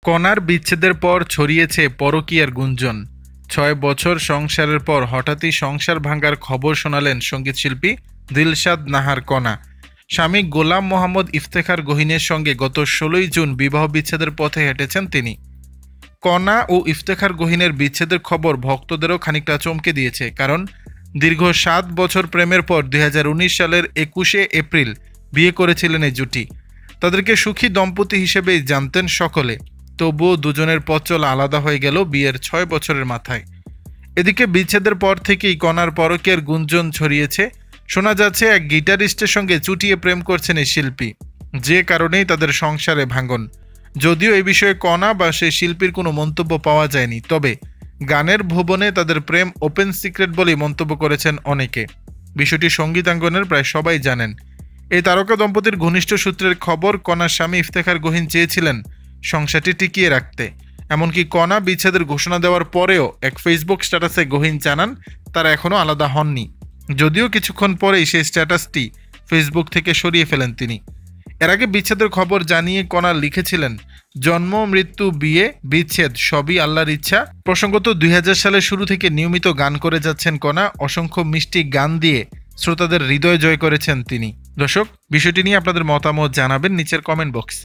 কণার বিচ্ছেদের পর ছড়িয়েছে পরকীয়ার গুঞ্জন। ৬ বছর সংসারের পর হঠাৎই সংসার ভাঙার খবর শোনালেন সঙ্গীতশিল্পী দিলশাদ নাহার কণা। স্বামী গোলাম মোহাম্মদ ইফতেখার গহিনের সঙ্গে গত ১৬ই জুন বিবাহ বিচ্ছেদের পথে হেঁটেছেন তিনি। কণা ও ইফতেখার গহিনের বিচ্ছেদের খবর ভক্তদেরও খানিকটা চমকে দিয়েছে, কারণ দীর্ঘ ৭ বছর প্রেমের পর ২০১৯ সালের ২১শে এপ্রিল বিয়ে করেছিলেন এই জুটি। তাদেরকে সুখী দম্পতি হিসেবেই জানতেন সকলে। তবুও দুজনের পথ চলা আলাদা হয়ে গেল বিয়ের ৬ বছরের মাথায়। এদিকে বিচ্ছেদের পর থেকেই কণার পরকীয়ার গুঞ্জন ছড়িয়েছে। শোনা যাচ্ছে এক গিটারিস্টের সঙ্গে চুটিয়ে প্রেম করছেন এই শিল্পী, যে কারণেই তাদের সংসারে ভাঙন। যদিও এই বিষয়ে কণা বা সেই শিল্পীর কোনো মন্তব্য পাওয়া যায়নি, তবে গানের ভুবনে তাদের প্রেম ওপেন সিক্রেট বলেই মন্তব্য করেছেন অনেকে। বিষয়টি সঙ্গীতাঙ্গনের প্রায় সবাই জানেন। এই তারকা দম্পতির ঘনিষ্ঠ সূত্রের খবর, কণার স্বামী ইফতেখার গহিন চেয়েছিলেন সংসারটি টিকিয়ে রাখতে। এমনকি কণা বিচ্ছেদের ঘোষণা দেওয়ার পরেও এক ফেসবুক স্ট্যাটাসে গহিন জানান তারা এখনও আলাদা হননি, যদিও কিছুক্ষণ পরেই সেই স্ট্যাটাসটি ফেসবুক থেকে সরিয়ে ফেলেন তিনি। এর আগে বিচ্ছেদের খবর জানিয়ে কণা লিখেছিলেন, জন্ম মৃত্যু বিয়ে বিচ্ছেদ সবই আল্লাহর ইচ্ছা। প্রসঙ্গত ২০০০ সালের শুরু থেকে নিয়মিত গান করে যাচ্ছেন কণা। অসংখ্য মিষ্টি গান দিয়ে শ্রোতাদের হৃদয় জয় করেছেন তিনি। দর্শক, বিষয়টি নিয়ে আপনাদের মতামত জানাবেন নিচের কমেন্ট বক্স।